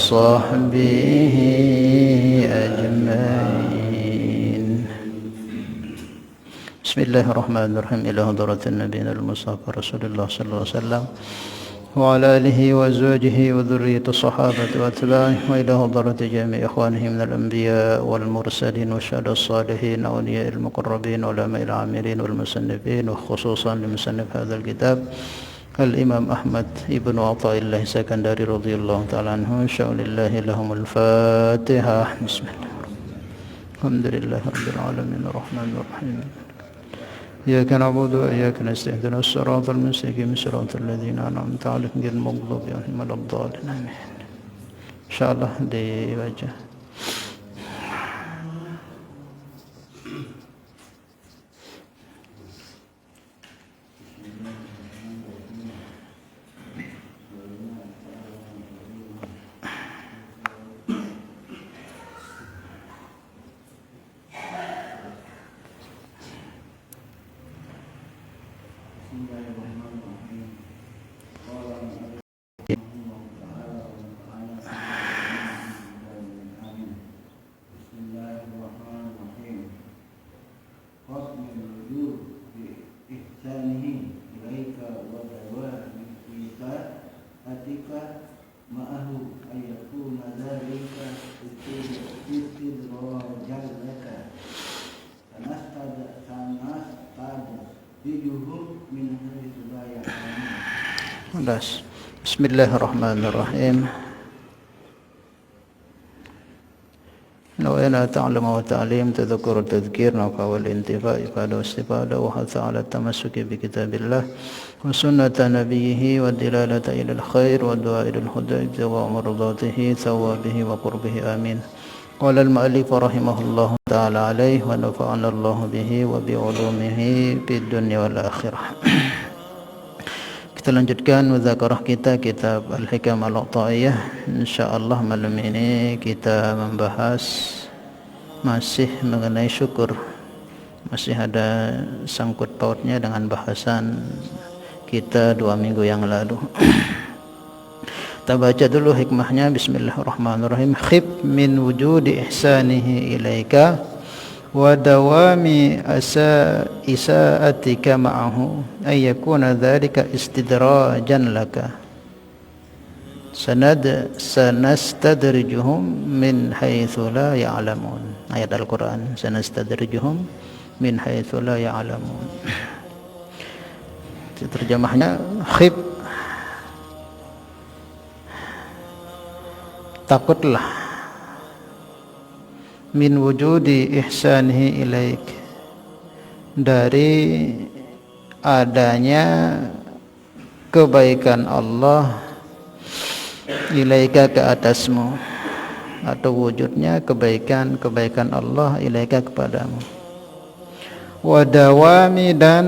وصحبه أجمعين. بسم الله الرحمن الرحيم. إلى حضرة النبي المصطفى رسول الله صلى الله عليه وسلم وعلى آله وأزواجه وذرية الصحابة وأتباعه، وإلى حضرة جميع إخوانه من الأنبياء والمرسلين والشهداء الصالحين وأولياء المقربين والعلماء العاملين والمصنفين، وخصوصا لمصنف هذا الكتاب الإمام أحمد ابن عطاء الله السكندري رضي الله تعالى عنه. شاء لله لهم الفاتحة. بسم الله الحمد لله رب العالمين الرحمن الرحيم إياك نعبد وإياك نستعين اهدنا الصراط المستقيم صراط الذين أنعمت عليهم غير المغضوب عليهم ولا الضالين آمين. Insyaallah dibaca. Bismillahirrahmanirrahim. نوينا تعلم وتعليم تذكر التذكير نفع والانتفاع إفادة واستفادة وحث على التمسك بكتاب الله وسنة نبيه والدلالة إلى الخير والدعاء إلى الهدى ابتغاء مرضاته ثوابه وقربه آمين. قال المؤلف رحمه الله تعالى عليه ونفعنا الله به وبعلومه في الدنيا والآخرة. Kita lanjutkan muzakarah kita kitab Al-Hikam Al-Uqtaiyah. InsyaAllah malam ini kita membahas masih mengenai syukur. Masih ada sangkut pautnya dengan bahasan kita 2 minggu yang lalu. Kita baca dulu hikmahnya. Bismillahirrahmanirrahim. Khib min wujudi ihsanihi ilaika wa dawami isa'atika ma'ahu ay yakuna dhalika istidrajan laka sanastadrijuhum min haitsu la ya'lamun. Ayat Al-Quran, sanastadrijuhum min haitsu la ya'lamun. Terjemahnya, khib, takutlah, min wujudi ihsanihi ilaik, dari adanya kebaikan Allah ilaika ke atasmu, atau wujudnya kebaikan Allah ilaika kepadamu, wadawami, dan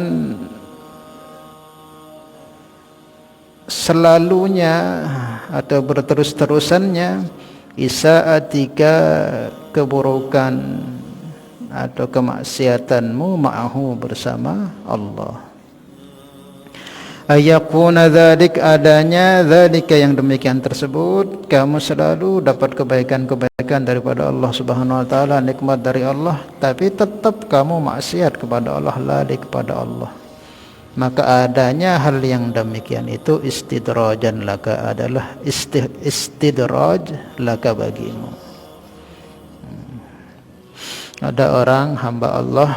selalunya atau berterus-terusannya isa'atika, keburukan atau kemaksiatanmu ma'ahu, bersama Allah. Ayakuna dzalik, adanya dzalika, yang demikian tersebut, kamu selalu dapat kebaikan-kebaikan daripada Allah Subhanahu wa taala, nikmat dari Allah, tapi tetap kamu maksiat kepada Allah, lari kepada Allah. Maka adanya hal yang demikian itu istidrajan laka, adalah istidraj laka bagimu. Ada orang hamba Allah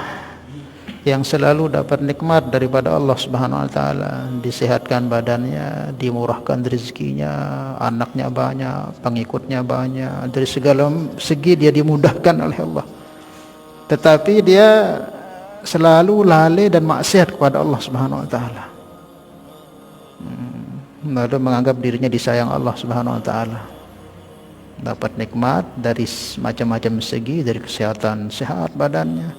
yang selalu dapat nikmat daripada Allah Subhanahu wa taala, disehatkan badannya, dimurahkan rezekinya, anaknya banyak, pengikutnya banyak, dari segala segi dia dimudahkan oleh Allah. Tetapi dia selalu lalai dan maksiat kepada Allah Subhanahu wa taala. Lalu menganggap dirinya disayang Allah Subhanahu wa taala. Dapat nikmat dari macam-macam segi, dari kesehatan, sehat badannya,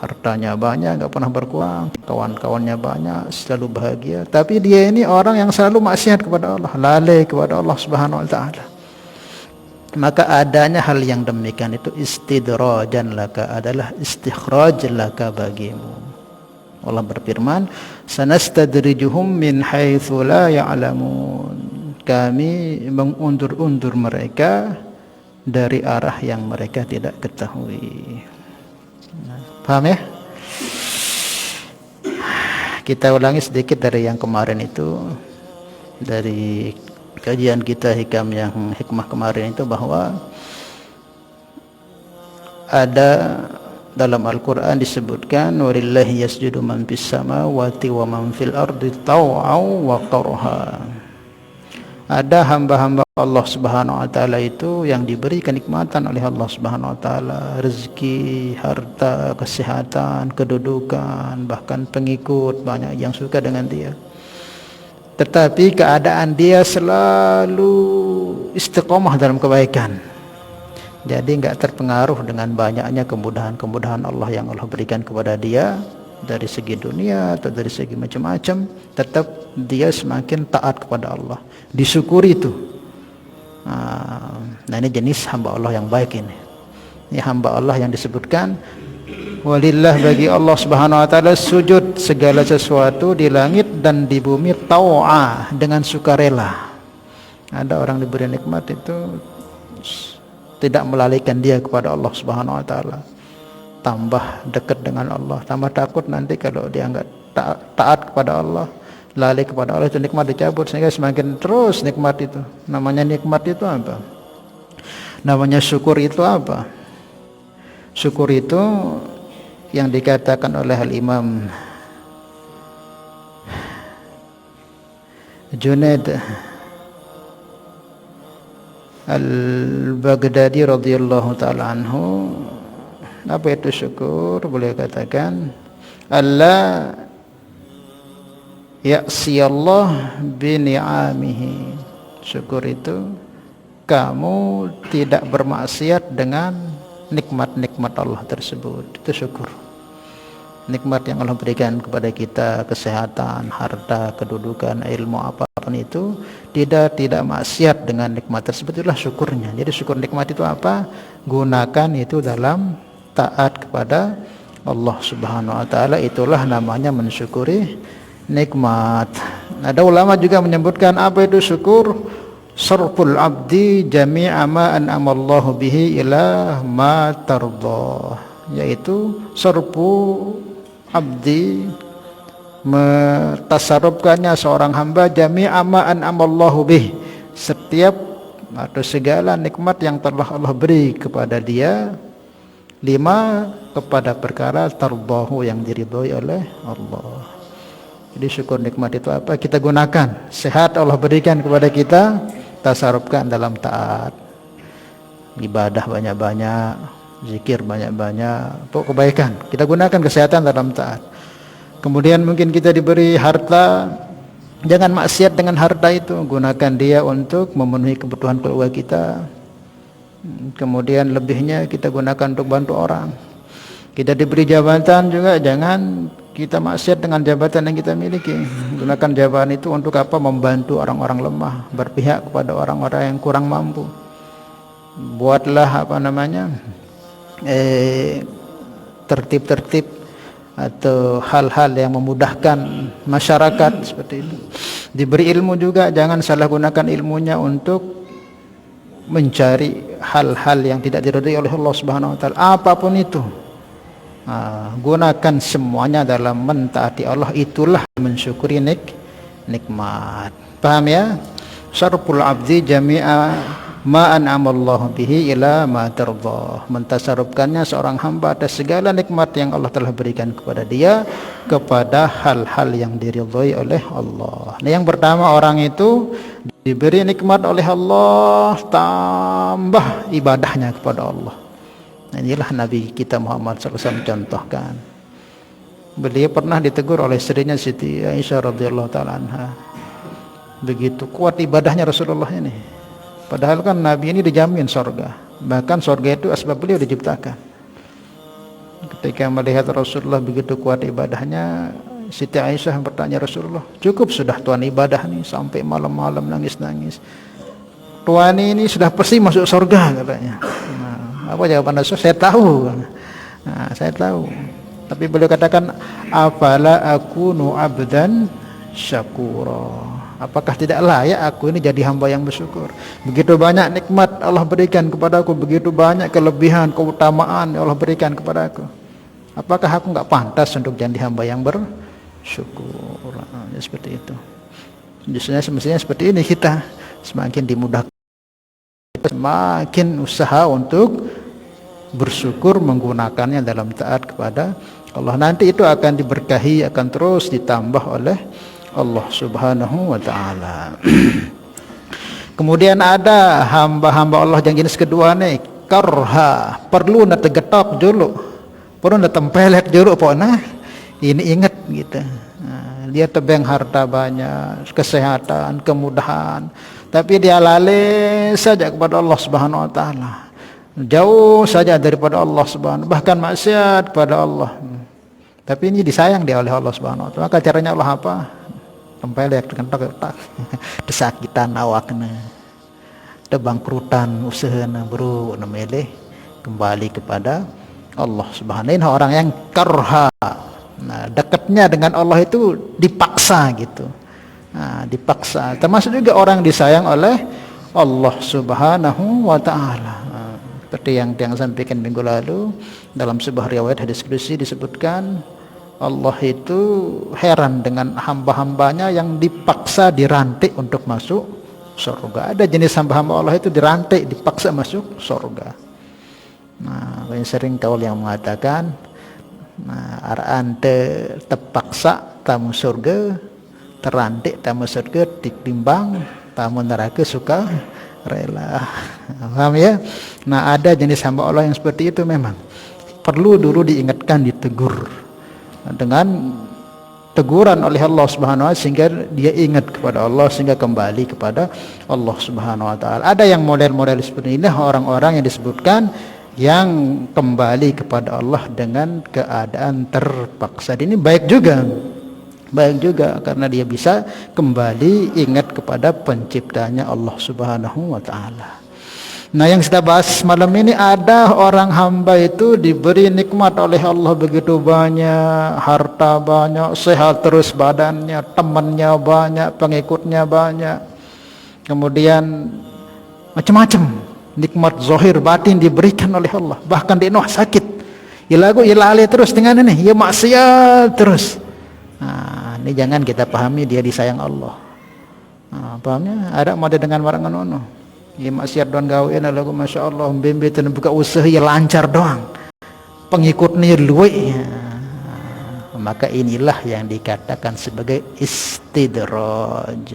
hartanya banyak, enggak pernah berkurang, kawan-kawannya banyak, selalu bahagia. Tapi dia ini orang yang selalu maksiat kepada Allah, lalai kepada Allah Subhanahu wa taala. Maka adanya hal yang demikian itu istidrajan laka, adalah istikhraj laka bagimu. Allah berfirman, sanastadrijuhum min haitsu la ya'lamun, kami mengundur-undur mereka dari arah yang mereka tidak ketahui. Paham ya? Kita ulangi sedikit dari yang kemarin itu, dari kajian kita hikmah kemarin itu, bahwa ada dalam Al-Quran disebutkan walillahi yasjudu man fis samawati wa man fil ardi taw'aw wa karha. Ada hamba-hamba Allah Subhanahu wa taala itu yang diberi kenikmatan oleh Allah Subhanahu wa taala, rezeki, harta, kesehatan, kedudukan, bahkan pengikut banyak yang suka dengan dia. Tetapi keadaan dia selalu istiqomah dalam kebaikan. Jadi enggak terpengaruh dengan banyaknya kemudahan-kemudahan Allah yang Allah berikan kepada dia dari segi dunia atau dari segi macam-macam, tetap dia semakin taat kepada Allah, disyukuri itu. Nah, ini jenis hamba Allah yang baik ini. Ini hamba Allah yang disebutkan walillah, bagi Allah Subhanahu wa taala sujud segala sesuatu di langit dan di bumi tau'a, dengan sukarela. Ada orang diberi nikmat itu tidak melalaikan dia kepada Allah Subhanahu wa taala, tambah dekat dengan Allah, tambah takut nanti kalau dia enggak taat kepada Allah, lalai kepada Allah, itu nikmat dicabut, sehingga semakin terus nikmat itu. Namanya nikmat itu apa? Namanya syukur itu apa? Syukur itu yang dikatakan oleh Al-Imam Junaid Al-Baghdadi radhiyallahu ta'ala anhu, apa itu syukur? Boleh katakan Allah ya'siyallah bini'amihi. Syukur itu kamu tidak bermaksiat dengan nikmat-nikmat Allah tersebut. Itu syukur. Nikmat yang Allah berikan kepada kita, kesehatan, harta, kedudukan, ilmu, apapun itu, tidak maksiat dengan nikmat tersebut, itulah syukurnya. Jadi syukur nikmat itu apa? Gunakan itu dalam taat kepada Allah Subhanahu wa taala, itulah namanya mensyukuri nikmat. Ada ulama juga menyebutkan apa itu syukur? Sarful abdi jami'a ma an'amallahu bihi ila ma tarda, yaitu sarfu abdi, mentasarrufkannya seorang hamba jami'a ma an'amallahu bih, setiap atau segala nikmat yang telah Allah beri kepada dia, lima, kepada perkara tardahu, yang diridhoi oleh Allah. Jadi syukur nikmat itu apa? Kita gunakan. Sehat Allah berikan kepada kita, tasarrufkan dalam taat, ibadah banyak-banyak, zikir banyak-banyak, pokok kebaikan kita gunakan, kesehatan dalam taat. Kemudian mungkin kita diberi harta, jangan maksiat dengan harta itu, gunakan dia untuk memenuhi kebutuhan keluarga kita. Kemudian lebihnya kita gunakan untuk bantu orang. Kita diberi jabatan juga, jangan kita maksiat dengan jabatan yang kita miliki. Gunakan jabatan itu untuk apa? Membantu orang-orang lemah, berpihak kepada orang-orang yang kurang mampu. Buatlah tertib-tertib atau hal-hal yang memudahkan masyarakat, seperti itu. Diberi ilmu juga, jangan salah gunakan ilmunya untuk mencari hal-hal yang tidak diridhai oleh Allah Subhanahu wa taala, apapun itu. Gunakan semuanya dalam mentaati Allah, itulah mensyukuri nikmat. Paham ya? Syarful abdi jami'a ma an'amallahu bihi ila ma tardah, mentasarrufkannya seorang hamba atas segala nikmat yang Allah telah berikan kepada dia kepada hal-hal yang diridhai oleh Allah. Nah, yang pertama, orang itu diberi nikmat oleh Allah, tambah ibadahnya kepada Allah. Nah, inilah Nabi kita Muhammad SAW contohkan. Beliau pernah ditegur oleh istrinya Siti Aisyah radhiyallahu ta'ala anha. Begitu kuat ibadahnya Rasulullah ini. Padahal kan Nabi ini dijamin surga. Bahkan surga itu asbab beliau diciptakan. Ketika melihat Rasulullah begitu kuat ibadahnya, Siti Aisyah bertanya Rasulullah, cukup sudah tuan ibadah nih sampai malam-malam nangis-nangis. Tuan ini sudah pasti masuk surga katanya. Apa jawaban Rasul? Saya tahu. Saya tahu. Tapi beliau katakan, afala akunu abdan syakura. Apakah tidak layak aku ini jadi hamba yang bersyukur? Begitu banyak nikmat Allah berikan kepadaku, begitu banyak kelebihan, keutamaan Allah berikan kepadaku. Apakah aku enggak pantas untuk jadi hamba yang bersyukur? Ya, seperti itu. Justru semestinya seperti ini, kita semakin dimudahkan, semakin usaha untuk bersyukur menggunakannya dalam taat kepada Allah. Nanti itu akan diberkahi, akan terus ditambah oleh Allah Subhanahu wa ta'ala. Kemudian ada hamba-hamba Allah yang jenis kedua nih, karha, perlu nak tegetok dulu, perlu nak tempelek dulu pokoknya. Ini ingat gitu. Dia tebeng harta banyak, kesehatan, kemudahan, tapi dia lalai saja kepada Allah Subhanahu wa ta'ala. Jauh saja daripada Allah Subhanahu, bahkan maksiat kepada Allah. Tapi ini disayang dia oleh Allah Subhanahu wa ta'ala. Maka caranya Allah apa? Tempelek dengan tak desakitan awakna, bangkrutan usahana bro namele kembali kepada Allah Subhanahu. Ini orang yang karha. Nah, dekatnya dengan Allah itu dipaksa gitu. Nah, dipaksa. Termasuk juga orang disayang oleh Allah Subhanahu wa ta'ala. Seperti yang sampaikan minggu lalu dalam sebuah riwayat hadis qudsi disebutkan, Allah itu heran dengan hamba-hambanya yang dipaksa dirantai untuk masuk surga. Ada jenis hamba-hamba Allah itu dirantai, dipaksa masuk surga. Nah, banyak sering kaul yang mengatakan, nah, araan terpaksa tamu surga, terantai tamu surga ditimbang tamu neraka suka rela. Paham ya? Nah, ada jenis hamba Allah yang seperti itu, memang perlu dulu diingatkan, ditegur dengan teguran oleh Allah Subhanahu wa ta'ala, sehingga dia ingat kepada Allah, sehingga kembali kepada Allah Subhanahu wa ta'ala. Ada yang model-model seperti ini, orang-orang yang disebutkan yang kembali kepada Allah dengan keadaan terpaksa. Ini baik juga karena dia bisa kembali ingat kepada penciptanya Allah Subhanahu wa ta'ala. Nah, yang kita bahas malam ini, ada orang hamba itu diberi nikmat oleh Allah begitu banyak, harta banyak, sehat terus badannya, temannya banyak, pengikutnya banyak, kemudian macam-macam nikmat zahir batin diberikan oleh Allah. Bahkan dia sakit, ilagu ilale terus dengan ini, ya maksiat terus. Nah, ini jangan kita pahami dia disayang Allah. Nah, pahamnya ada model dengan warangan ono. Ya maksiat doang gawe lagu masya Allah bembe dan buka usaha ya lancar doang, pengikutnya luwe. Maka inilah yang dikatakan sebagai istidraj.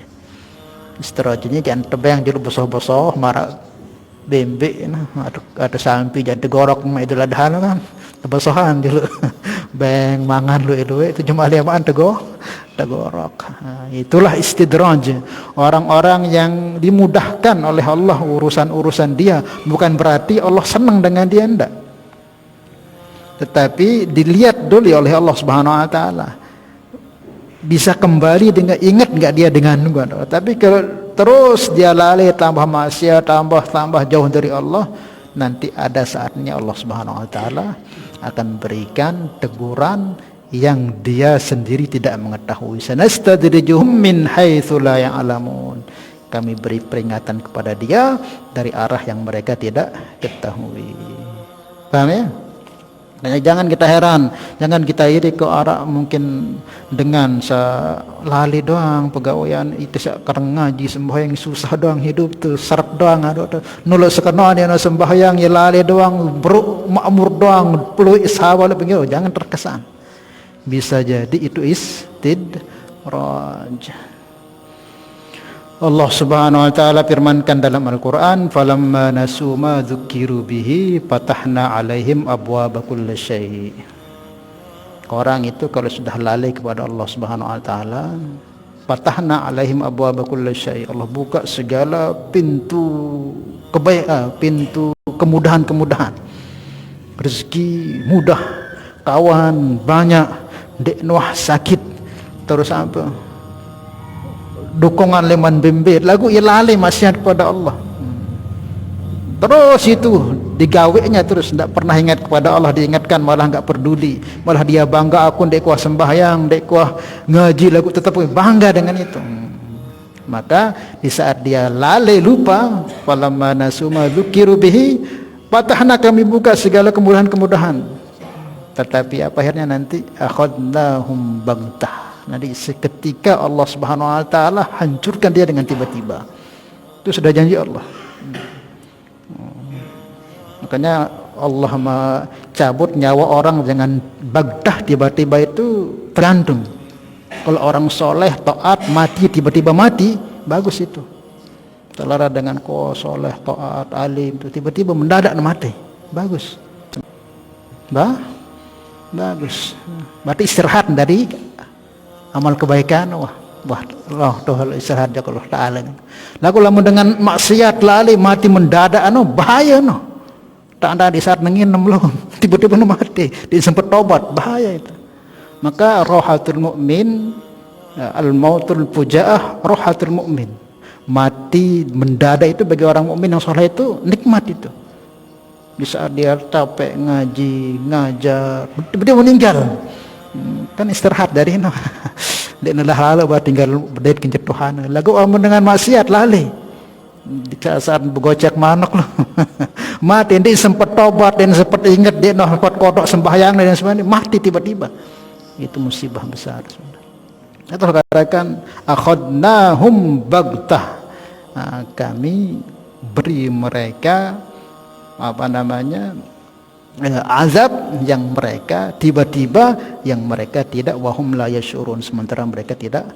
Istidrajnya jangan tebang julu bosoh-bosoh marah bembe, nah ada sampi jangan tegorok itu ladhan kan bosohan dulu beng mangan lu itu cuma liamaan tegorok. Nah, itulah istidraj, orang-orang yang dimudahkan oleh Allah urusan-urusan dia. Bukan berarti Allah senang dengan dia, enggak, tetapi dilihat dulu oleh Allah Subhanahu wa ta'ala, bisa kembali dengan ingat enggak dia dengan gua. Tapi kalau terus dia lalai, tambah maksiat, tambah jauh dari Allah, nanti ada saatnya Allah Subhanahu wa ta'ala akan berikan teguran yang dia sendiri tidak mengetahui. Sanastadrijuhum min haitsu la ya'lamun. Kami beri peringatan kepada dia dari arah yang mereka tidak ketahui. Paham ya? Nah, jangan kita heran, jangan kita iri ke arah mungkin dengan lali doang pegawaian itu sekarang ngaji sembahyang susah doang hidup tuh seret doang nuluk sekena dia sembahyang ya lali doang makmur doang perlu ishawa lebih. Jangan terkesan. Bisa jadi itu istidraj. Allah Subhanahu wa ta'ala firmankan dalam Al-Quran, falamma nasu ma dzukiru bihi fatahna alaihim abwaaba kulli syai'. Orang itu kalau sudah lalai kepada Allah Subhanahu wa ta'ala, fatahna alaihim abwaaba kulli syai', Allah buka segala pintu kebaikan, pintu kemudahan-kemudahan, rezeki mudah, kawan banyak, dek nuah sakit, terus apa dukungan leman bembe lagu ilale maksiat kepada Allah. Terus itu digawenya terus, tidak pernah ingat kepada Allah, diingatkan malah enggak peduli, malah dia bangga aku dek kuah sembahyang, dek kuah ngaji lagu tetap bangga dengan itu. Maka di saat dia lalai lupa, falamma nasuma dzukiru bihi, patahna kami buka segala kemudahan-kemudahan. Tetapi apa akhirnya nanti akhadnahum baghtah. Nanti seketika Allah Subhanahu wa taala hancurkan dia dengan tiba-tiba. Itu sudah janji Allah. Makanya Allah cabut nyawa orang dengan baghtah, tiba-tiba itu tergantung. Kalau orang soleh, taat, mati, tiba-tiba mati, bagus itu. Telara dengan soleh, taat, alim, itu tiba-tiba mendadak mati, bagus. Bagus. Berarti istirahat dari amal kebaikan. Wah, tuh istirahat ya Allah Ta'ala. Lalu lama dengan maksiat lali mati mendadak, bahaya Tak ada di saat menginam belum, tiba-tiba mati, dia sempat tobat, bahaya itu. Maka rohatul mukmin, al-mautul fujaah, rohatul mukmin. Mati mendadak itu bagi orang mukmin yang soleh itu nikmat itu. Di saat dia capek ngaji, ngajar, dia meninggal. Kan istirahat dari itu. Dia lalu buat tinggal berdaya kencet Tuhan. Lagu amun dengan maksiat lali. Di saat bergocek manok loh. Mati, dia sempat tobat, dia sempat ingat, dia sempat kodok sembahyang dan sebagainya, mati tiba-tiba. Itu musibah besar. Itu katakan akhadnahum baghtah. Kami beri mereka azab yang mereka tiba-tiba, yang mereka tidak, wahum la yashurun, sementara mereka tidak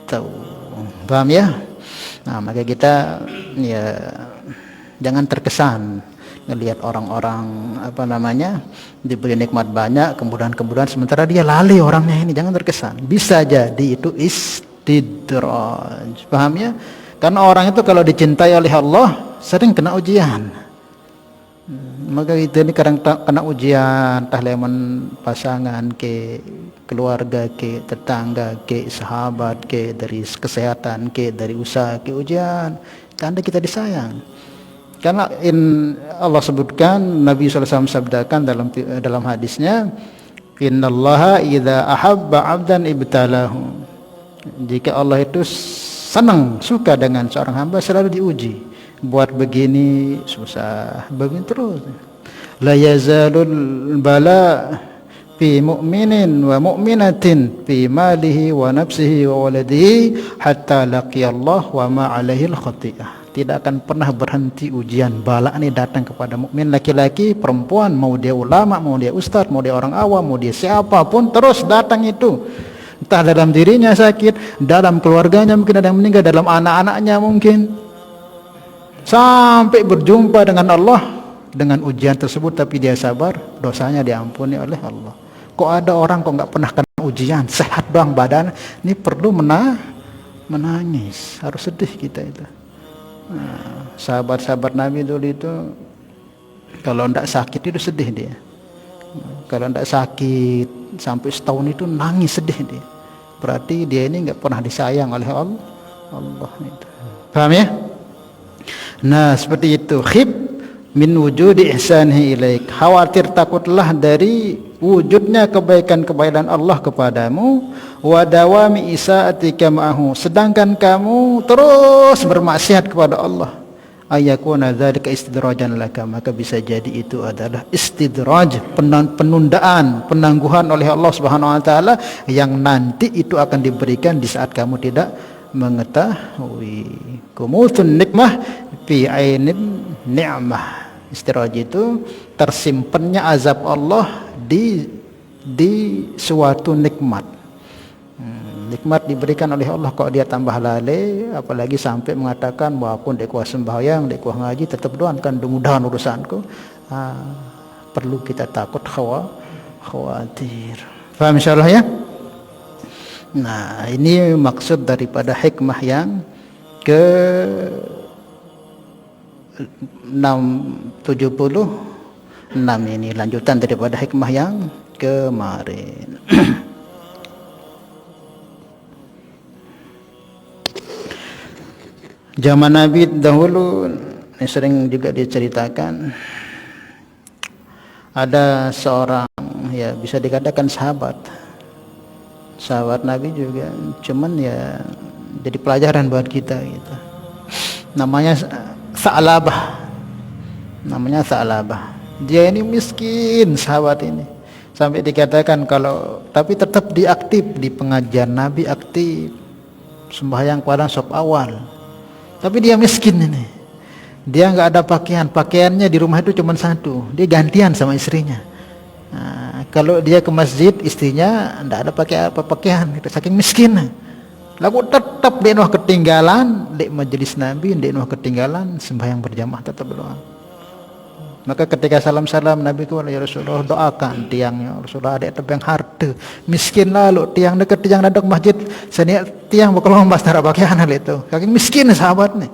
tahu. Paham ya? Nah, maka kita ya jangan terkesan ngelihat orang-orang diberi nikmat banyak, kemudahan sementara dia lalai orangnya ini. Jangan terkesan. Bisa jadi itu istidraj. Paham ya? Karena orang itu kalau dicintai oleh Allah sering kena ujian. Maka itu ini kadang kena ujian, tahleman pasangan ke, keluarga ke, tetangga ke, sahabat ke, dari kesehatan ke, dari usaha ke, ujian. Tanda kita disayang. Karena Allah sebutkan, Nabi SAW sabdakan dalam hadisnya, innallaha idza ahabba 'abdan ibtalahu. Jika Allah itu senang, suka dengan seorang hamba, selalu diuji. Buat begini susah, begini terus. La yazalul bala fi mu'minin wa mu'minatin fi malihi wa nafsihi wa waladihi hatta laqiyallah wa ma 'alaihi al-khati'ah. Tidak akan pernah berhenti ujian bala ini datang kepada mukmin, laki-laki, perempuan, mau dia ulama, mau dia ustaz, mau dia orang awam, mau dia siapapun, terus datang itu. Entah dalam dirinya sakit, dalam keluarganya mungkin ada yang meninggal, dalam anak-anaknya mungkin, sampai berjumpa dengan Allah dengan ujian tersebut, tapi dia sabar, dosanya diampuni oleh Allah. Kok ada orang kok nggak pernah kena ujian, sehat doang badan, ini perlu menangis, harus sedih kita itu. Nah, sahabat-sahabat Nabi dulu itu kalau ndak sakit itu sedih dia. Kalau ndak sakit sampai setahun itu nangis, sedih dia. Berarti dia ini nggak pernah disayang oleh Allah itu. Paham ya? Nah, seperti itu. Khib min wujudi ihsanihi ilaik. Khawatir, takutlah dari wujudnya kebaikan-kebaikan Allah kepadamu, wa dawami isaatika ma'ahu, sedangkan kamu terus bermaksiat kepada Allah. Ayakuna dzalika istidrajan laka, maka bisa jadi itu adalah istidraj, penundaan, penangguhan oleh Allah Subhanahu wa taala yang nanti itu akan diberikan di saat kamu tidak mengetahui. Kumutun nikmah fi ainin ni'mah. Istidraj itu tersimpannya azab Allah di suatu nikmat. Nikmat diberikan oleh Allah, kok dia tambah lalai, apalagi sampai mengatakan walaupun dia kuah sembahyang, dia kuah ngaji, tetap doang kan mudahan urusanku. Perlu kita takut, khawatir. Paham insyaallah ya? Nah, ini maksud daripada hikmah yang ke 676 ini, lanjutan daripada hikmah yang kemarin. Zaman Nabi dahulu ini sering juga diceritakan, ada seorang, ya bisa dikatakan sahabat Nabi juga, cuman ya Jadi pelajaran buat kita gitu. Namanya Sa'labah. Namanya Sa'labah. Dia ini miskin sahabat ini. Sampai dikatakan kalau tapi tetap diaktif di pengajian Nabi, aktif. Sembahyang kadang sop awal. Tapi dia miskin ini. Dia nggak ada pakaian. Pakaiannya di rumah itu cuma satu. Dia gantian sama istrinya. Nah, kalau dia ke masjid, istrinya nggak ada pakaian. Saking miskin. Lalu tetap dia nuh ketinggalan di majelis Nabi, dia nuh ketinggalan sembahyang berjamaah tetap berdoa. Maka ketika salam-salam Nabi itu, ya Rasulullah doakan tiangnya, Rasulullah ada tebang harta miskin lalu tiang dekat tiang dadok masjid seni tiang bakal membahas tara pakaian hal itu. Saking miskin sahabat nih.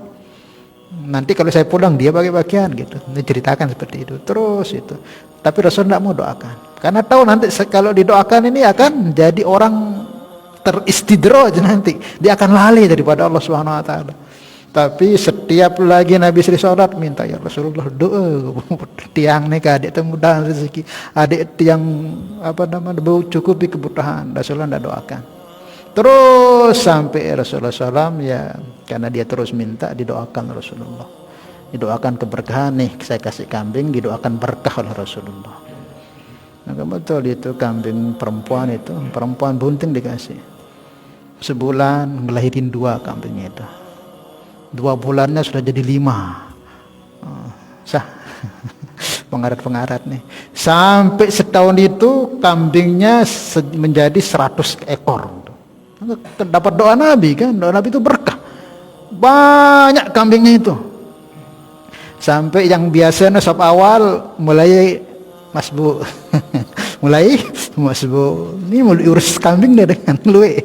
Nanti kalau saya pulang dia pakai pakaian gitu. Dia ceritakan seperti itu. Terus itu. Tapi Rasul tidak mau doakan. Karena tahu nanti kalau didoakan ini akan jadi orang teristidraj nanti. Dia akan lali daripada Allah Subhanahu wa taala. Tapi setiap lagi Nabi Sri sholat minta ya Rasulullah doa tiang nih adik mudah rezeki, adik tiang cukupi kebutuhan. Rasulullah tidak doakan. Terus sampai Rasulullah SAW ya karena dia terus minta didoakan Rasulullah. Didoakan keberkahan nih saya kasih kambing didoakan berkah oleh Rasulullah. Nah betul itu kambing perempuan bunting dikasih. Sebulan ngelahirin 2 kambingnya itu. 2 bulannya sudah jadi 5. Sah. Pengarat nih. Sampai setahun itu kambingnya menjadi 100 ekor. Dapat doa Nabi kan. Doa Nabi itu berkah. Banyak kambingnya itu. Sampai yang biasanya sop awal mulai Mas Bu. mulai Mas Bu. Ini mau urus kambing deh dengan luwe.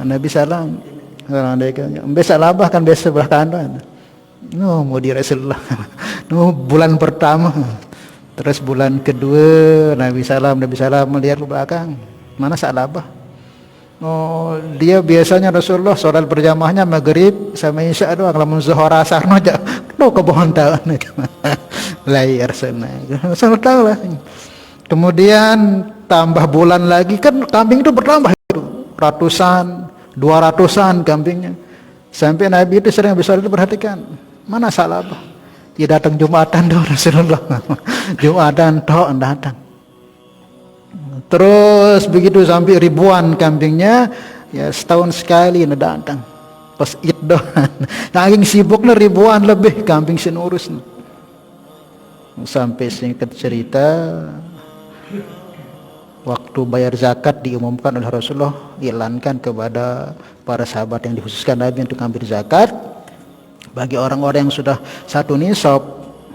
Nabi salam biasa labah kan biasa sebelah kanan. Mau di Rasulullah. Bulan pertama. Terus bulan kedua Nabi salam melihat ke belakang. Mana Sa'labah? Dia biasanya Rasulullah sholat berjamaahnya maghrib sama isya doang. Lamun zuhur asar aja. Kebohon tahu. Layar sana. Rasulullah tahu lah. Kemudian tambah bulan lagi kan kambing itu bertambah itu. Ratusan, 200-an kambingnya. Sampai Nabi itu sering besar itu perhatikan. Mana Sa'labah? Dia datang Jumatan doh Rasulullah. Jumatan doh datang. Terus begitu sampai ribuan kambingnya, ya setahun sekali datang. Pas Id doh. Nanging sibuknya ribuan lebih kambing sinurus. Sampai singkat cerita waktu bayar zakat diumumkan oleh Rasulullah, iklankan kepada para sahabat yang dikhususkan Nabi untuk ambil zakat. Bagi orang-orang yang sudah satu nisab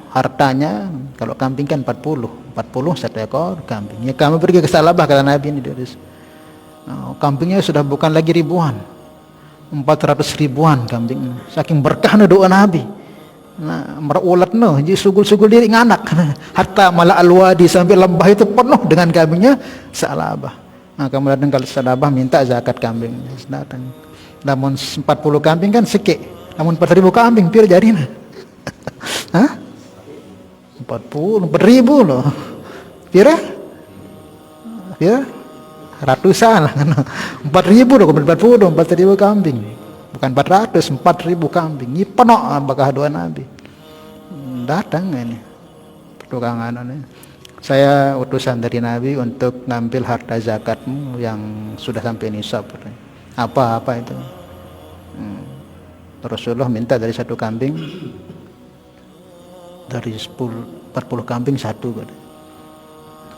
hartanya, kalau kambing kan 40 1 ekor kambing. Ya kami pergi ke Sa'labah kata Nabi ini kambingnya sudah bukan lagi ribuan, 400 ribuan kambing. Saking berkahnya doa Nabi. Nah, merulat jadi sugul-sugul diri nganak. Hatta malah al-wadi sampai lembah itu penuh dengan kambingnya Sa'labah. Nah, kemudian kalau Sa'labah minta zakat kambing. Datang. Namun 40 kambing kan sikit. Namun 4.000 kambing pir jarina. Hah? 4.000 loh. Pira? Ratusan lah. 4.000 loh, 4.000 kambing. Bukan 400, 4.000 kambing. Ini penuh bakal doa Nabi. Datang ini pertukangan ini. Saya utusan dari Nabi untuk ngambil harta zakatmu yang sudah sampai nisab. Apa itu? Rasulullah minta dari 1 kambing, dari 40 kambing 1.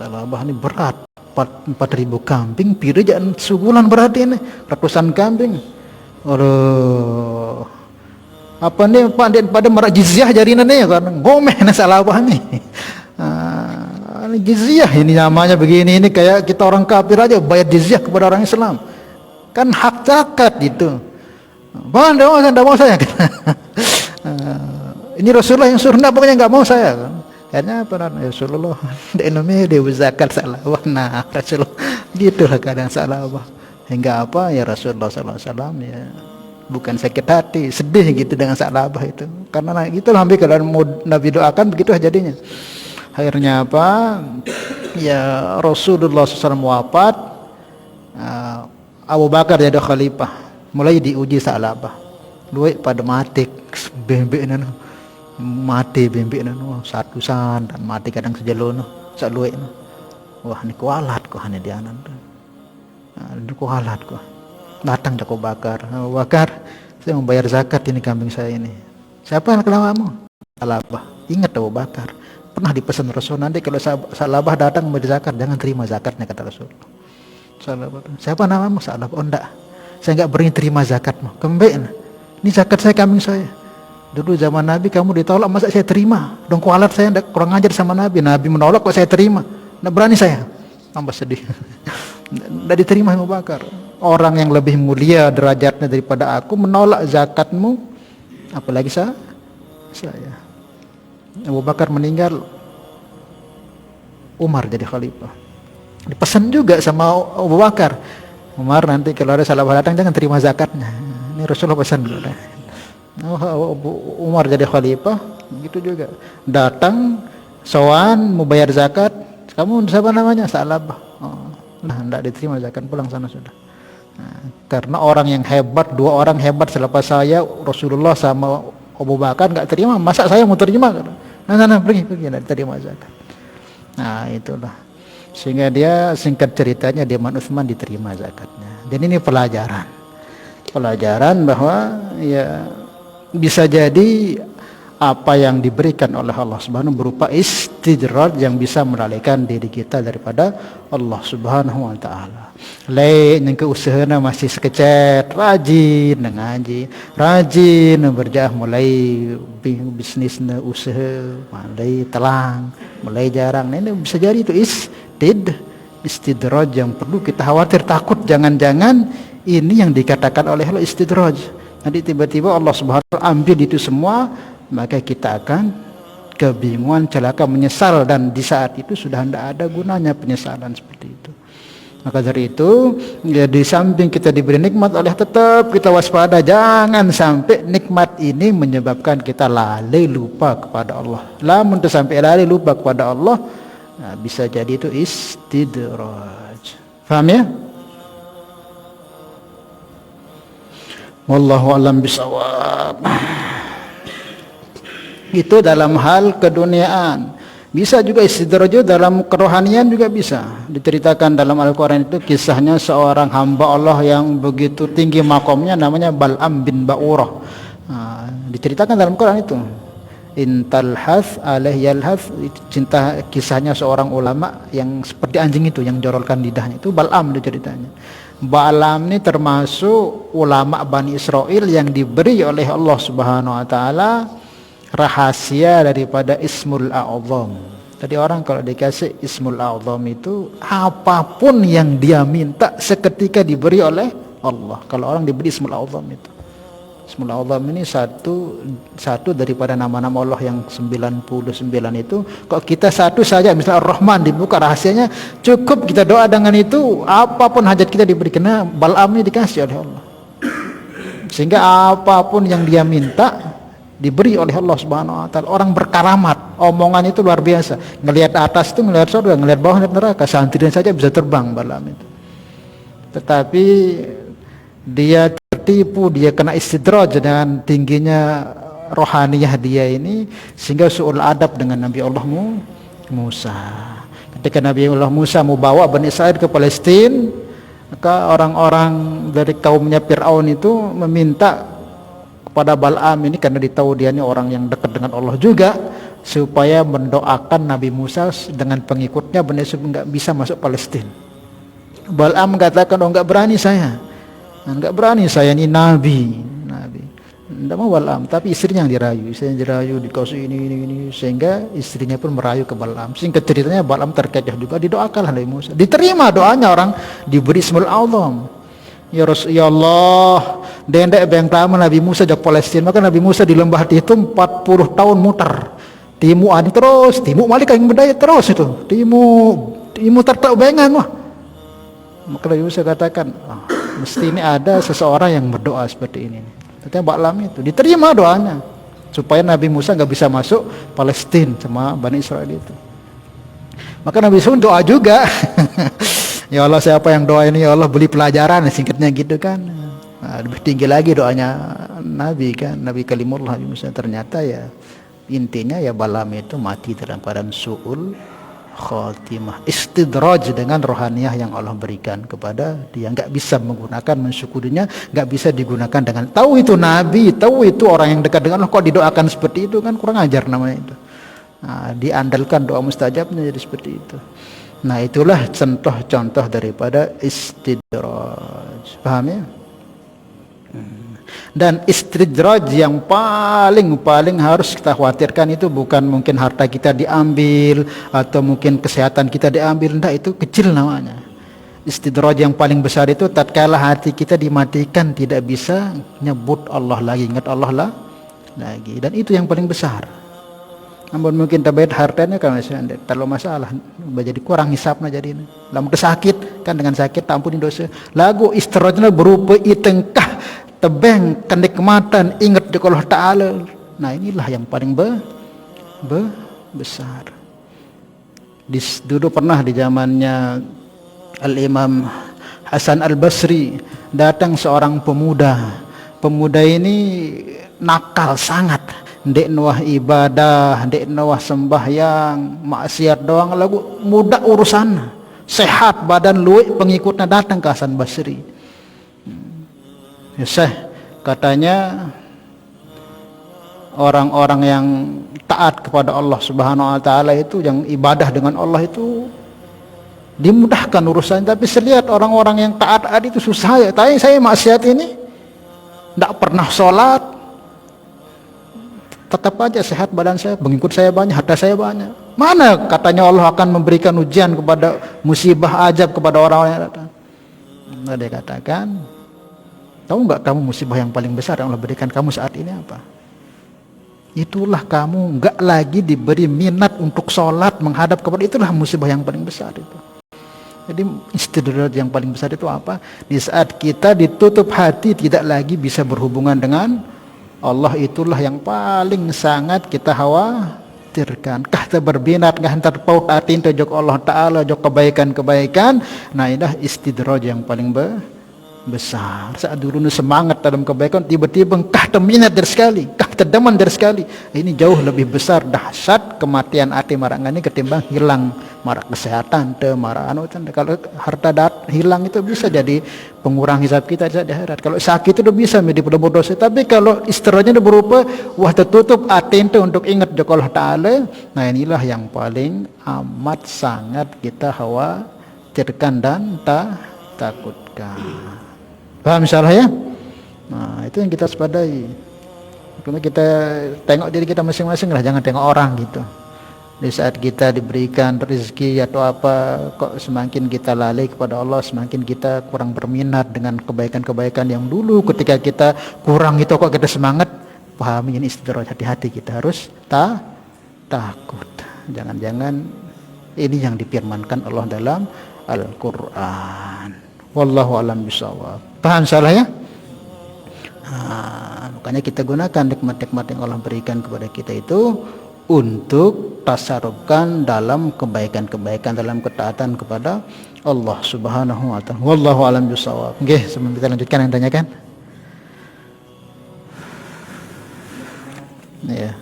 Sa'labah ini berat. 4.000 kambing, pira jangan sebulan berarti ini. Ratusan kambing. Apa nih pada merak jizyah jadinya nih karena gomeh nih Sa'labah nih. Ini jizyah ini namanya begini, ini kayak kita orang kafir aja bayar jizyah kepada orang Islam. Kan hak zakat itu. Tidak mau saya. Ini Rasulullah yang suruh, pokoknya nggak mau saya kan. Akhirnya apa Rasulullah Indonesia dia zakat Sa'labah. Nah Rasulullah gitulah keadaan Sa'labah. Hingga apa ya Rasulullah SAW ya bukan sakit hati, sedih gitu dengan Sa'labah itu. Karena itulah hampir kalau mau Nabi doakan begitu jadinya. Akhirnya apa? Ya Rasulullah SAW wafat, Abu Bakar jadi khalifah. mulai diuji salabah luwe pada mati bembek nana mati bembek nana satu san dan mati kadang sejelono sak luwe nana. Wah ni kualat ko hanya dianan itu kualat ko datang Abu Bakar. Abu Bakar, saya mau bayar zakat ini kambing saya ini. Siapa yang kamu? Salabah. Ingat Abu Bakar, pernah dipesan Rasul, nanti kalau Salabah datang memberi zakat jangan terima zakatnya, kata Rasul. Salabah. Siapa namamu? Salabah. Oh enggak, saya enggak berani terima zakatmu. Kembali, ini zakat saya, kambing saya. Dulu zaman Nabi kamu ditolak, masa saya terima? Dong kualat saya enggak kurang ajar sama Nabi. Nabi menolak kok saya terima? Enggak berani saya. Tambah sedih. Enggak diterima Abu Bakar. Orang yang lebih mulia derajatnya daripada aku menolak zakatmu, apalagi saya. Abu Bakar meninggal, Umar jadi khalifah. Dipesan juga sama Abu Bakar, Umar nanti kalau ada salah datang jangan terima zakatnya. Ini Rasulullah pesan juga. Umar jadi khalifah, gitu juga. Datang, sowan mau bayar zakat, kamu siapa namanya? Salabah. Nah, tidak diterima zakat, pulang sana sudah. Nah, karena orang yang hebat, dua orang hebat selepas saya, Rasulullah sama Abu Bakar nggak terima, masa saya mau terima? Nah, pergi, nggak terima zakat. Nah itulah, sehingga dia singkat ceritanya Diaman Utsman diterima zakatnya. Dan ini pelajaran bahwa ya bisa jadi apa yang diberikan oleh Allah Subhanahu berupa istidraj yang bisa melalaikan diri kita daripada Allah Subhanahu wa taala. Lain yang keusahana masih sekecet, rajin ngaji, rajin berjah mulai bisnis usaha, mulai telang, mulai jarang. Nah, ini bisa jadi itu istidraj yang perlu kita khawatir, takut jangan-jangan ini yang dikatakan oleh Allah istidraj. Nanti tiba-tiba Allah Subhanahu wa taala ambil itu semua, maka kita akan kebingungan, celaka, menyesal, dan di saat itu sudah tidak ada gunanya penyesalan seperti itu. Maka dari itu ya, di samping kita diberi nikmat oleh, tetap kita waspada, jangan sampai nikmat ini menyebabkan kita lalai lupa kepada Allah. Lamun sampai lalai lupa kepada Allah, nah, bisa jadi itu istidraj. Faham ya? Wallahu a'lam bishawab. Itu dalam hal keduniaan. Bisa juga istidraj dalam kerohanian juga bisa. Diceritakan dalam Al-Quran itu kisahnya seorang hamba Allah yang begitu tinggi makomnya, namanya Bal'am bin Ba'urah. Diceritakan dalam Quran itu. Intal hath alaih yalhath, cinta, kisahnya seorang ulama yang seperti anjing itu yang jorolkan lidahnya, itu Bal'am diceritanya. Bal'am ini termasuk ulama Bani Israel yang diberi oleh Allah Subhanahu wa taala rahasia daripada Ismul A'zam. Tadi orang kalau dikasih Ismul A'zam itu apapun yang dia minta seketika diberi oleh Allah. Kalau orang diberi Ismul A'zam itu, Ismul A'zam ini satu daripada nama-nama Allah yang 99 itu. Kalau kita satu saja, misalnya Ar-Rahman, dibuka rahasianya, cukup kita doa dengan itu, apapun hajat kita diberi. Karena Bal'am ini dikasih oleh Allah, sehingga apapun yang dia minta diberi oleh Allah Subhanahu wa taala. Orang berkaramat, omongan itu luar biasa. Ngelihat atas itu ngelihat surga, ngelihat bawah ngelihat neraka. Santrinya saja bisa terbang Bal'am itu. Tetapi dia tertipu, dia kena istidraj dengan tingginya rohaniyah dia ini, sehingga su'ul adab dengan Nabi Allah Musa. Ketika Nabi Allah Musa mau bawa Bani Israil ke Palestina, maka orang-orang dari kaumnya Fir'aun itu meminta pada Bal'am ini, karena ditahu dia ini orang yang dekat dengan Allah juga, supaya mendoakan Nabi Musa dengan pengikutnya Bani Israil enggak bisa masuk Palestina. Bal'am mengatakan, oh enggak berani saya, ini nabi. Enggak mau Bal'am, tapi istrinya yang dirayu, dikasih ini, sehingga istrinya pun merayu ke Bal'am. Singkat ceritanya Bal'am terkecoh juga, didoakan Nabi Musa, diterima doanya, orang diberi Ismul A'zam. Ya Allah, dendek beng lama Nabi Musa jak Palestina, maka Nabi Musa di lembah itu 40 tahun muter. Timu ani terus, timu malik yang berdaya terus itu. Timu tertak bengan wah. Maka Nabi Musa katakan, mesti ini ada seseorang yang berdoa seperti ini. Katanya Bal'am itu diterima doanya, supaya Nabi Musa nggak bisa masuk Palestina sama Bani Israel itu. Maka Nabi Musa doa juga. Ya Allah, siapa yang doa ini, ya Allah beli pelajaran, singkatnya gitu kan. Lebih tinggi lagi doanya Nabi kan, Nabi Kalimullah Nabi Musa. Ternyata ya intinya ya Balam itu mati dalam keadaan su'ul khatimah, istidraj dengan rohaniyah yang Allah berikan kepada dia. Nggak bisa menggunakan, mensyukurinya nggak bisa digunakan dengan tahu itu Nabi, tahu itu orang yang dekat dengan Allah, kok didoakan seperti itu, kan kurang ajar namanya itu. Diandalkan doa mustajabnya jadi seperti itu. Nah itulah contoh-contoh daripada istidraj, paham ya? Dan istidraj yang paling harus kita khawatirkan itu bukan mungkin harta kita diambil atau mungkin kesehatan kita diambil, enggak, itu kecil namanya. Istidraj yang paling besar itu tatkala hati kita dimatikan, tidak bisa nyebut Allah lagi, ingat Allah lagi, dan itu yang paling besar. Namun mungkin tabayat hartanya kan masih terlalu masalah, jadi kurang hisapnya, jadi lamun sakit kan, dengan sakit ampuni dosa. Lagu istidrajnya berupa itengkah tebeng kenikmatan, ingat di Allah Ta'ala. Nah inilah yang paling besar. Dulu pernah di zamannya Al-Imam Hasan Al-Basri datang seorang pemuda ini nakal sangat, ndek nuah ibadah, ndek nuah sembahyang, maksiat doang, lagu mudah urusan, sehat badan luwih, pengikutnya datang ke Hasan Basri. Ya Syekh, katanya orang-orang yang taat kepada Allah Subhanahu wa taala itu, yang ibadah dengan Allah itu dimudahkan urusan, tapi saya lihat orang-orang yang taat itu susah ya. Tapi saya maksiat ini tidak pernah sholat, tetap aja sehat badan saya, pengikut saya banyak, harta saya banyak. Mana katanya Allah akan memberikan ujian kepada musibah ajab kepada orang-orang yang datang. Nah, dia katakan, tahu nggak kamu musibah yang paling besar yang Allah berikan kamu saat ini apa? Itulah kamu nggak lagi diberi minat untuk sholat menghadap kepada, itulah musibah yang paling besar itu. Jadi istidraj yang paling besar itu apa? Di saat kita ditutup hati, tidak lagi bisa berhubungan dengan Allah, itulah yang paling sangat kita khawatirkan. Kah berbinat, kah terpaut hati untuk jok Allah Ta'ala, jok kebaikan-kebaikan. Nah inilah istidraj yang paling besar. Saat dulu semangat dalam kebaikan, tiba-tiba kah terminat dari sekali, kah terdeman dari sekali. Ini jauh lebih besar dahsyat kematian hati marangani ketimbang hilang marak kesehatan, marah kalau harta hilang itu bisa jadi pengurang hisab kita di akhirat. Kalau sakit itu bisa menjadi dosa. Tapi kalau istirahnya berupa wah tertutup hati itu untuk ingat joko Allah Ta'ala, nah inilah yang paling amat sangat kita khawatirkan dan takutkan. Paham insyaallah ya? Nah itu yang kita waspadai. Cuma kita tengok diri kita masing-masing lah, jangan tengok orang gitu. Di saat kita diberikan rezeki atau apa, kok semakin kita lalai kepada Allah, semakin kita kurang berminat dengan kebaikan-kebaikan yang dulu ketika kita kurang itu, kok kita semangat. Pahami ini istidraj, hati-hati, kita harus takut. Jangan-jangan ini yang difirmankan Allah dalam Al-Quran. Wallahu a'lam bishawab. Paham salah ya? Makanya kita gunakan nikmat-nikmat yang Allah berikan kepada kita itu untuk tasarrufkan dalam kebaikan-kebaikan, dalam ketaatan kepada Allah Subhanahu wa taala. Wallahu a'lam bishawab. Nggih, sebelum kita lanjutkan yang tanyakan. Ya.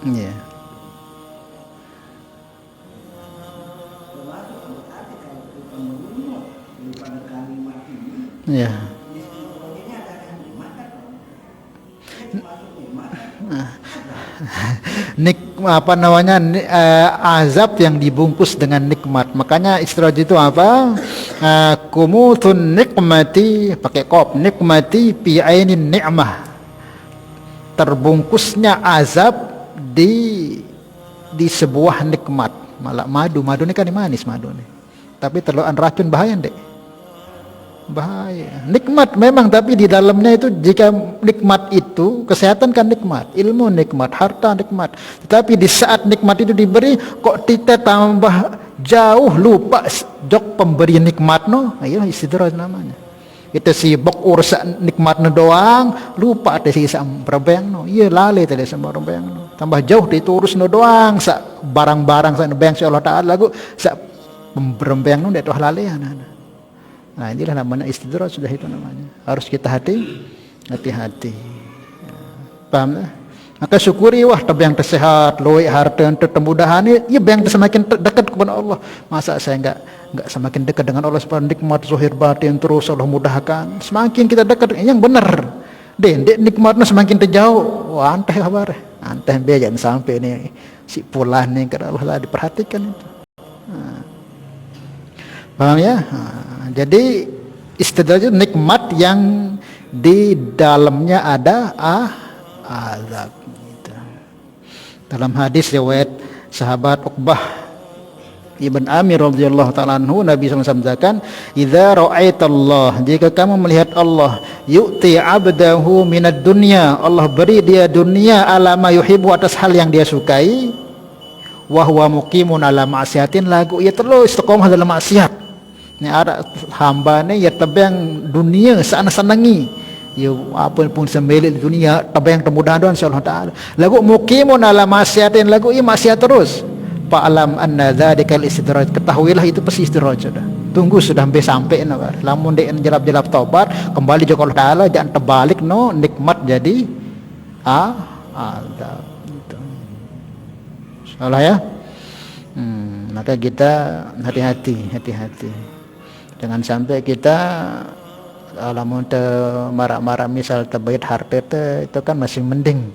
Ya. Ya. Azab yang dibungkus dengan nikmat. Makanya istidraj itu apa? Kumutun nikmati, pakai qaf, nikmati fi ainin ni'mah. Terbungkusnya azab di sebuah nikmat. Malah madu ini kan manis madu nih. Tapi terlalu racun bahaya dek. Bahaya. Nikmat memang, tapi di dalamnya itu, jika nikmat itu kesehatan kan nikmat, ilmu nikmat, harta nikmat. Tetapi di saat nikmat itu diberi, kok kita tambah jauh lupa jok pemberi nikmat no. Ayo istidraj namanya. Kita sibuk urusan nikmatnya doang, lupa ada sisa berbeng no. Iya lali tadi sama berbeng no. Tambah jauh itu urus no doang, sa barang-barang sa berbeng Allah Taala lagu sa berbeng no itu lali anak. Nah inilah namanya istidraj, sudah itu namanya. Harus kita hati-hati. Paham tak? Maka syukuri wah tabang tersehat, luwih harta kemudahan ya bang semakin dekat kepada Allah. Masa saya enggak semakin dekat dengan Allah subhanahu nikmat zahir batin terus Allah mudahkan. Semakin kita dekat yang benar. Dek nikmatnya semakin terjauh. Wah anteh kabar. Anteh be jangan sampai ini si pulan nih karena Allah lah diperhatikan itu. Nah. Paham ya? Nah, jadi istidraj nikmat yang di dalamnya ada azab. Dalam hadis riwayat sahabat Uqbah Ibn Amir radhiyallahu taala anhu, Nabi SAW mengatakan, "Idza ra'aitallah, jika kamu melihat Allah, yu'ti 'abdahu minad dunya, Allah beri dia dunia ala ma yuhibbu, atas hal yang dia sukai, wa huwa muqimun ala ma'siyatin, lagu ia terus istiqomah dalam maksiat." Ini ada hamba ni ya tabang dunia sana-sanangi. Ya apa pun sembelit dunia tabang kemudahan doan insyaallah taala. Lagu muqimun ala maksiatin, lagu maksiat terus. Fa'alam anna dzadzikal istidraj, ketahuilah itu pasti istidraj sudah. Tunggu sudah sampai no. Lamun dia jelap-jelap taubat kembali ke Allah taala, jangan terbalik no nikmat jadi azab itu. Salah ya. Maka kita hati-hati. Jangan sampai kita alamun marah-marah misal terbaik harta itu kan masih mending.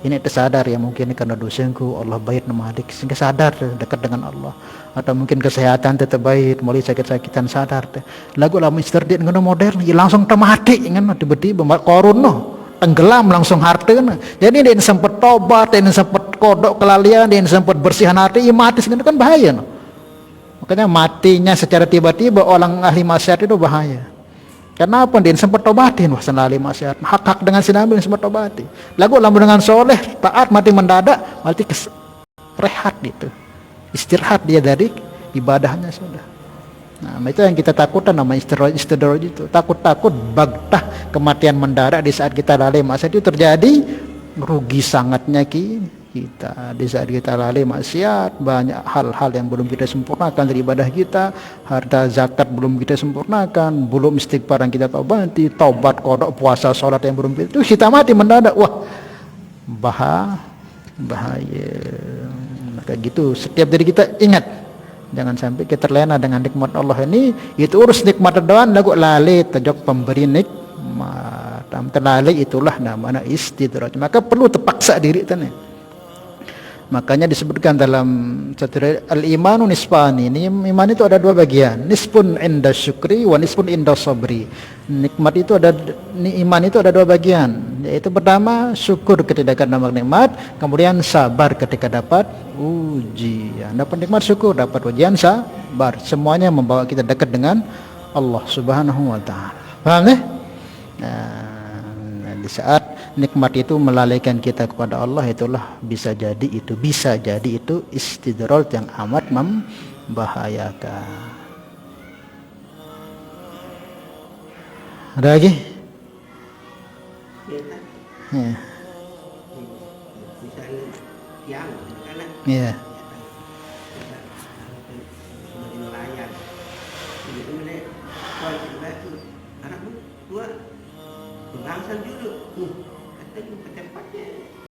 Ini tersadar ya mungkin ini karena dosaku Allah baik nama adik sehingga sadar dekat dengan Allah. Atau mungkin kesehatan terbaik mulai sakit-sakitan sadar. Lagu lamun istirahat ngono model ya langsung mati ingat tiba-tiba korun no tenggelam langsung harta. Jadi dia sempat tobat, dia sempat kodok kelalian, dia sempat bersihan hati, ya mati sehingga kan bahaya no. Makanya matinya secara tiba-tiba orang ahli maksiat itu bahaya. Kenapa dia sempat tobatin wah senali maksiat hak dengan sinambil sempat tobati lagu lamun dengan soleh taat mati mendadak mati rehat gitu, istirahat dia dari ibadahnya sudah. Nah itu yang kita takutkan nama istidraj itu, takut bagtah kematian mendadak di saat kita lalai maksiat itu terjadi, rugi sangatnya kita di saat kita lalai maksiat. Banyak hal-hal yang belum kita sempurnakan dari ibadah kita, harta zakat belum kita sempurnakan, belum istighfar yang kita taubati, taubat kodok puasa sholat yang belum kita mati mendadak, wah bahaya. Maka gitu setiap diri kita ingat jangan sampai kita terlena dengan nikmat Allah ini. Itu urus nikmat doang lagu lalai tajok pemberi nikmat terlalai, itulah namanya istidraj. Maka perlu terpaksa diri tanya. Makanya disebutkan dalam al-imanu nisfani, iman itu ada dua bagian, nisfun inda syukri wa nisfun inda sabri. Nikmat itu ada, iman itu ada dua bagian, yaitu pertama syukur ketika dapat nikmat, kemudian sabar ketika dapat ujian. Dapat nikmat syukur, dapat ujian sabar, semuanya membawa kita dekat dengan Allah Subhanahu wa taala. Paham ya? Nah, di saat nikmat itu melalaikan kita kepada Allah, itulah bisa jadi itu istidraj yang amat membahayakan. Ada lagi? Ya. Ya.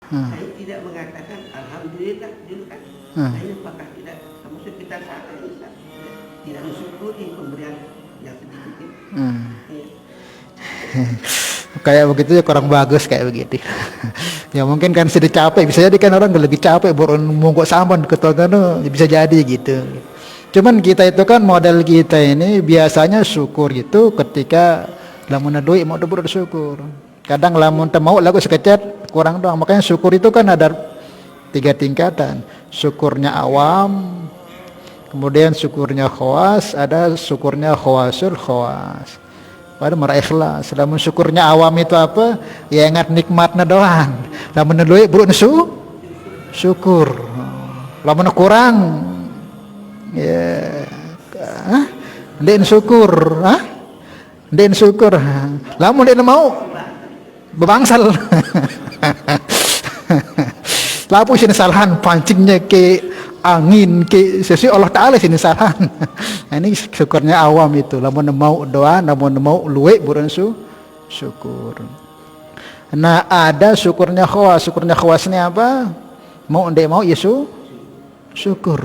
Saya tidak mengatakan alhamdulillah dulu kan. Saya apakah tidak maksud kita salah tidak mensyukuri pemberian yang sedikit itu. Kayak begitu ya kurang bagus kayak begitu. Ya mungkin kan sudah capek, bisa jadi kan orang lagi capek baru monggok sampan ketolkan bisa jadi gitu. Cuman kita itu kan model kita ini biasanya syukur itu ketika lamun duit mau bersyukur. Kadang lamun mau lagu sekecet kurang doang. Makanya syukur itu kan ada 3 tingkatan. Syukurnya awam, kemudian syukurnya khawas, ada syukurnya khawasul khawas. Pada merah ikhlas. Lamun syukurnya awam itu apa? Ya ingat nikmatnya doang. Lamun duit belum syukur. Lamun kurang ya den syukur, Den syukur. Lamun dia mau bebangsal. Lapu sini salahan pancingnya ke angin ke sesuai Allah Ta'ala sini salahan. Ini syukurnya awam itu. Lamun mau doa, lamun mau luwe buran syukur. Nah ada syukurnya khawas. Syukurnya khawasnya apa? Mau ndek mau ya syukur.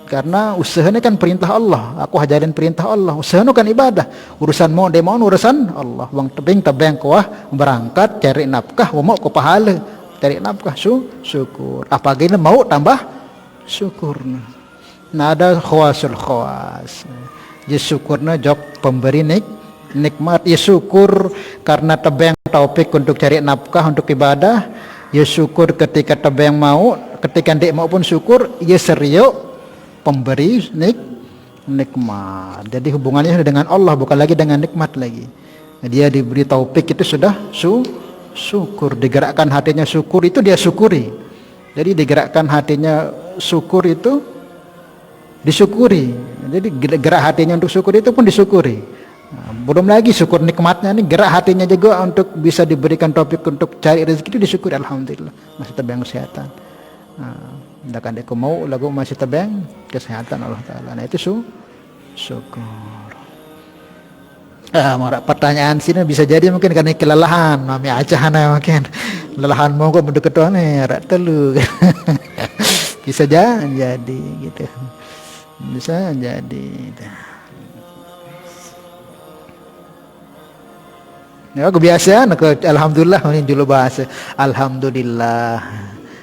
Karena usahanya kan perintah Allah. Aku hajarin perintah Allah. Usahanya kan ibadah. Urusan mau ndek mau urusan Allah. Wang tebeng kuah berangkat cari nafkah, mau ke pahala. Cari nafkah syukur. Apalagi mau tambah syukur. Nah ada khawasul khawas. Ya syukurnya jok pemberi nikmat. Ya syukur karena tebeng taufik untuk cari nafkah untuk ibadah. Ya syukur ketika tebeng mau, ketika ndik mau pun syukur. Ya serius pemberi nikmat. Jadi hubungannya dengan Allah bukan lagi dengan nikmat lagi. Dia diberi taufik itu sudah syukur, digerakkan hatinya syukur itu dia syukuri. Jadi digerakkan hatinya syukur itu disyukuri. Jadi gerak hatinya untuk syukur itu pun disyukuri. Nah, belum lagi syukur nikmatnya nih, gerak hatinya juga untuk bisa diberikan topik untuk cari rezeki itu disyukuri. Alhamdulillah masih tebang kesehatan. Nah, kan aku mau lagu masih tebang kesehatan Allah Ta'ala. Nah itu syukur. Pertanyaan sini bisa jadi mungkin karena kelelahan, mami acahana mungkin lelahan mau kok mendekat nih, rak telu. Bisa jadi gitu, bisa jadi. Ya kebiasaan, alhamdulillah ini dulu bahasa, alhamdulillah.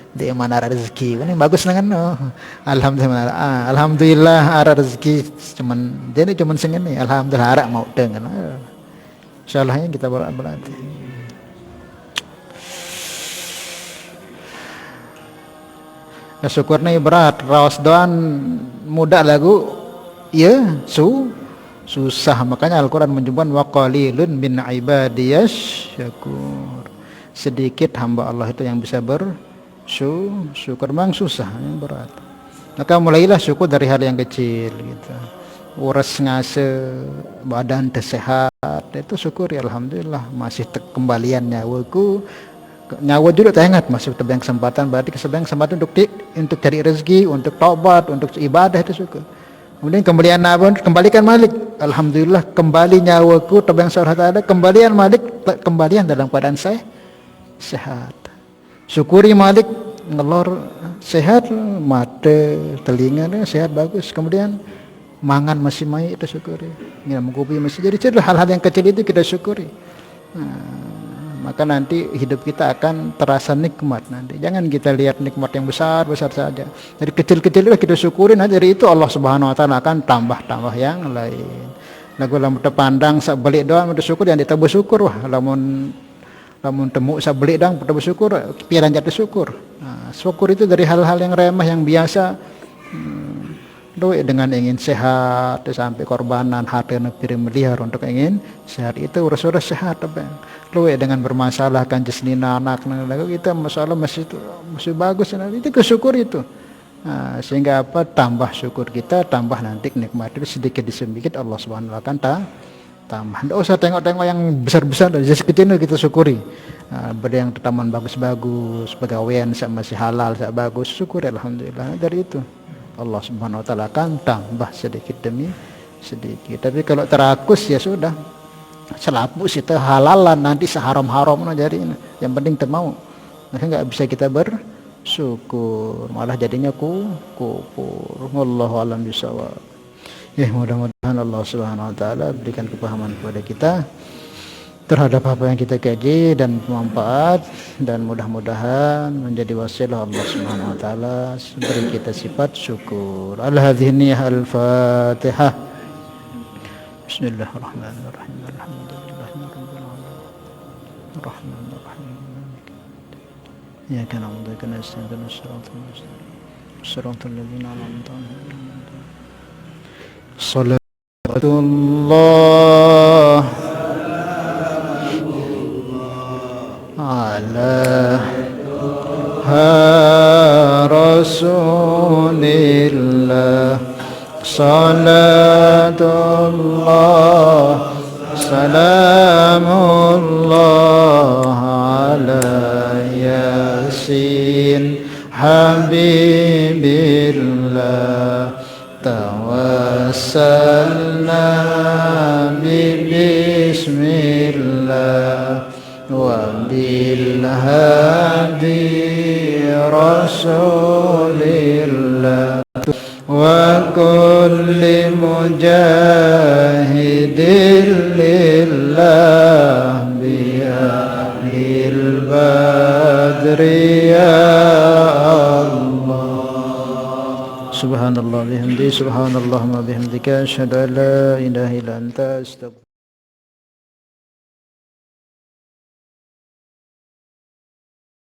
Di mana ada rezeki, ini bagus dengan alhamdulillah ada rezeki, jadi cuman sengen nih, alhamdulillah harap mau dengan, insyaallah kita berlatih. Ya syukurnya berat, rawas doan mudah lagu, ya susah, makanya Al-Quran menyebutkan wa qalilun min ibadiyas syakur, sedikit hamba Allah itu yang bisa syukur. Memang susah, yang berat. Maka mulailah syukur dari hal yang kecil gitu. Uras ngase badan tersehat itu syukuri, alhamdulillah masih kembalian nyawaku. Nyawa juga teringat masih tebang kesempatan, berarti kesempatan untuk cari rezeki, untuk taubat, untuk ibadah itu syukur. Kemudian kembalian kembalikan Malik, alhamdulillah kembali nyawaku tebang salat ada, kembalian Malik, kembalian dalam keadaan saya sehat. Syukuri Malik, ngelor sehat, mata, telinga sehat bagus. Kemudian mangan masih mai itu syukuri. Minum kopi masih jadi hal-hal yang kecil itu kita syukuri. Maka nanti hidup kita akan terasa nikmat nanti. Jangan kita lihat nikmat yang besar saja. Dari kecil-kecil itu kita syukuri, nah dari itu Allah Subhanahu wa Ta'ala akan tambah yang lain. Lagu lamun terpandang sak balik doang bersyukur yang kita bersyukur wah lamun temu sak balik doang kita bersyukur pikiran jatuh syukur. Nah, syukur itu dari hal-hal yang remeh yang biasa. Doa dengan ingin sehat sampai korbanan hati negeri meliar untuk ingin sehat itu urus-urus sehat apa yang doa dengan bermasalah kan jesnina anak kita masalah masih bagus itu kesyukur itu. Nah, sehingga apa tambah syukur kita, tambah nanti nikmat itu sedikit demi sedikit Allah Subhanahu wa Ta'ala tambah. Tidak usah tengok-tengok yang besar-besar, dari kecil kita syukuri. Nah, ada yang taman bagus-bagus, pegawaian masih halal, bagus, syukur alhamdulillah. Dari itu Allah Subhanahu wa Ta'ala akan tambah sedikit demi sedikit. Tapi kalau terakus ya sudah, selapus itu halalan nanti seharam-haram jadi. Yang penting termau. Nah, nggak bisa kita bersyukur, malah jadinya kufur. Wallahu a'lam bishawab. Ya mudah-mudahan Allah Subhanahu wa Ta'ala berikan kepahaman kepada kita terhadap apa yang kita kaji dan bermanfaat, dan mudah-mudahan menjadi wasilah Allah Subhanahu wa Ta'ala beri kita sifat syukur. Al-hadhiniyah al-Fatihah. Bismillahirrahmanirrahim. Alhamdulillahirabbil alamin. Arrahmanirrahim. Ya kana mudzakkana istaghfiruna siratal mustaqim. Siratal ladzina an'amta 'alaihim. Salatullah ala Rasulillah. Salatullah سلام الله على ياسين حبيب الله توسلنا بسم الله وبالهادي رسول الله وكل مجاهد لله بأهل البدر يا الله. سبحان الله بحمده سبحان الله ما بحمدك أشهد أن لا إله إلا أنت أستغفرك.